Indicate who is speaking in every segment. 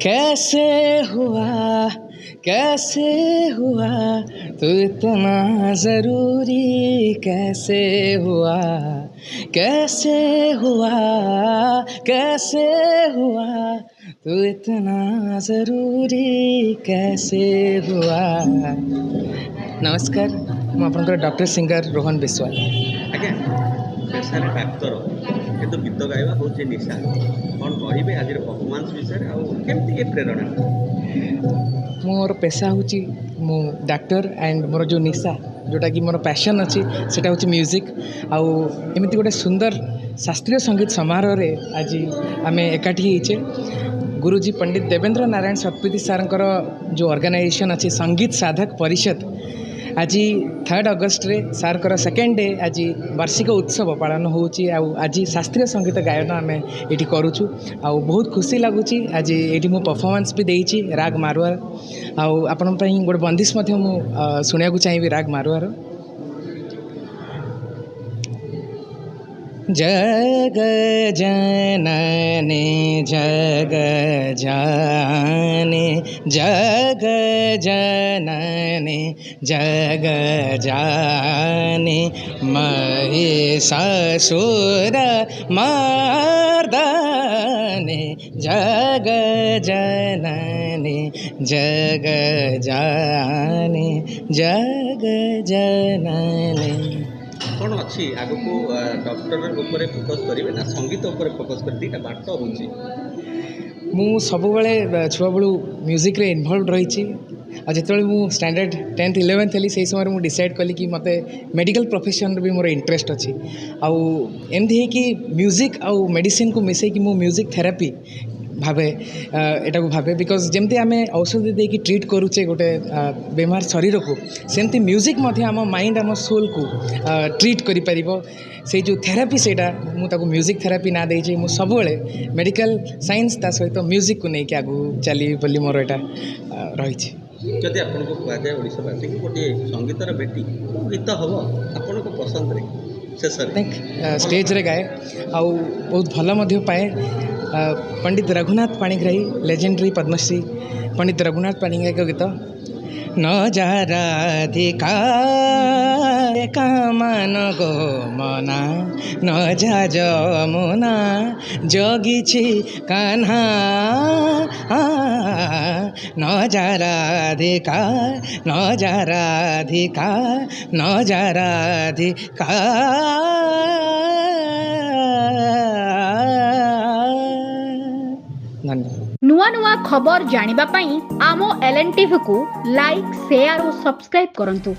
Speaker 1: कैसे हुआ कैसे हुआ तू इतना ज़रूरी कैसे हुआ कैसे हुआ कैसे हुआ तू इतना ज़रूरी कैसे हुआ। नमस्कार ମୁଁ ଆପଣଙ୍କର ଡକ୍ଟର ସିଙ୍ଗର ରୋହନ ବିଶ୍ୱାଳ।
Speaker 2: ଆଜ୍ଞା ପେଶାରେ ଡାକ୍ତର କିନ୍ତୁ ଗୀତ ଗାଇବା ହେଉଛି ନିଶା। କ'ଣ କହିବେ ଆଜିର ପରଫର୍ମାନ୍ସ ବିଷୟରେ ଆଉ କେମିତି ଏ ପ୍ରେରଣା?
Speaker 1: ମୋର ପେଶା ହେଉଛି ମୁଁ ଡାକ୍ତର ଆଣ୍ଡ ମୋର ଯେଉଁ ନିଶା ଯେଉଁଟାକି ମୋର ପ୍ୟାସନ୍ ଅଛି ସେଇଟା ହେଉଛି ମ୍ୟୁଜିକ୍। ଆଉ ଏମିତି ଗୋଟେ ସୁନ୍ଦର ଶାସ୍ତ୍ରୀୟ ସଙ୍ଗୀତ ସମାରୋହରେ ଆଜି ଆମେ ଏକାଠି ହେଇଛେ। ଗୁରୁଜୀ ପଣ୍ଡିତ ଦେବେନ୍ଦ୍ର ନାରାୟଣ ଶତପଥୀ ସାର୍ଙ୍କର ଯେଉଁ ଅର୍ଗାନାଇଜେସନ୍ ଅଛି ସଙ୍ଗୀତ ସାଧକ ପରିଷଦ, ଆଜି 3 ଅଗଷ୍ଟରେ ସାର୍ଙ୍କର ସେକେଣ୍ଡ ଡେ ଆଜି ବାର୍ଷିକ ଉତ୍ସବ ପାଳନ ହେଉଛି। ଆଉ ଆଜି ଶାସ୍ତ୍ରୀୟ ସଙ୍ଗୀତ ଗାୟନ ଆମେ ଏଇଠି କରୁଛୁ। ଆଉ ବହୁତ ଖୁସି ଲାଗୁଛି ଆଜି ଏଇଠି ମୁଁ ପରଫର୍ମାନ୍ସ ବି ଦେଇଛି ରାଗ ମାରୁଆର। ଆଉ ଆପଣଙ୍କ ପାଇଁ ଗୋଟେ ବନ୍ଦିଶ ମଧ୍ୟ ମୁଁ ଶୁଣିବାକୁ ଚାହିଁବି ରାଗ ମାରୁଆର। जग जननी जग जानी जग जननी जग जानी महिषासुर मर्दनी जग जननी जग जानी जग जननी।
Speaker 2: କ'ଣ ଅଛି ଆଗକୁ ଡକ୍ଟର ଉପରେ ଫୋକସ୍ କରିବେ ନା ସଙ୍ଗୀତ ଉପରେ ଫୋକସ୍ କରିବେ? ଦୁଇଟା ବାଟ ହେଉଛି।
Speaker 1: ମୁଁ ସବୁବେଳେ ଛୁଆବେଳୁ ମ୍ୟୁଜିକ୍ରେ ଇନଭଲ୍ଭ ରହିଛି। ଆଉ ଯେତେବେଳେ ମୁଁ ଷ୍ଟାଣ୍ଡାର୍ଡ଼ 10th 11th ହେଲି ସେହି ସମୟରେ ମୁଁ ଡିସାଇଡ଼୍ କଲି କି ମୋତେ ମେଡ଼ିକାଲ୍ ପ୍ରଫେସନ୍ରେ ବି ମୋର ଇଣ୍ଟରେଷ୍ଟ ଅଛି। ଆଉ ଏମିତି ହେଇକି ମ୍ୟୁଜିକ୍ ଆଉ ମେଡ଼ିସିନ୍କୁ ମିଶାଇକି ମୁଁ ମ୍ୟୁଜିକ୍ ଥେରାପି ଭାବେ ଏଟାକୁ ଭାବେ। ବିକଜ୍ ଯେମିତି ଆମେ ଔଷଧ ଦେଇକି ଟ୍ରିଟ୍ କରୁଛେ ଗୋଟେ ବେମାର ଶରୀରକୁ, ସେମିତି ମ୍ୟୁଜିକ୍ ମଧ୍ୟ ଆମ ମାଇଣ୍ଡ ଆମ ସୋଲ୍କୁ ଟ୍ରିଟ୍ କରିପାରିବ। ସେଇ ଯେଉଁ ଥେରାପି ସେଇଟା ମୁଁ ତାକୁ ମ୍ୟୁଜିକ୍ ଥେରାପି ନାଁ ଦେଇଛି। ମୁଁ ସବୁବେଳେ ମେଡ଼ିକାଲ ସାଇନ୍ସ ତା ସହିତ ମ୍ୟୁଜିକ୍କୁ ନେଇକି ଆଗକୁ ଚାଲିବି ବୋଲି ମୋର ଏଇଟା ରହିଛି।
Speaker 2: ଯଦି ଆପଣଙ୍କୁ କୁହାଯାଏ ଓଡ଼ିଶାବାସୀକୁ ଗୋଟିଏ ସଙ୍ଗୀତର ଭେଟି ଗୀତ ହେବ ଆପଣଙ୍କ ପସନ୍ଦରେ ଶେଷରେ
Speaker 1: ଷ୍ଟେଜ୍ରେ ଗାଏ ଆଉ ବହୁତ ଭଲ ମଧ୍ୟ ପାଏ। पंडित रघुनाथ पाणिग्राही लेजेंडरी पद्मश्री पंडित रघुनाथ पाणिग्राही का गीत न जा राधिका कामन गो मना न जा जमुना जोगी कान्हा न जा राधिका न जा राधिका न जा राधिका।
Speaker 3: नुआ नुआ खबर जानिबा पई आमो LNTV को लाइक शेयर और सब्सक्राइब करंतु।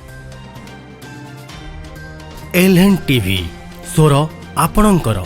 Speaker 4: LNTV स्वर आपणंकर।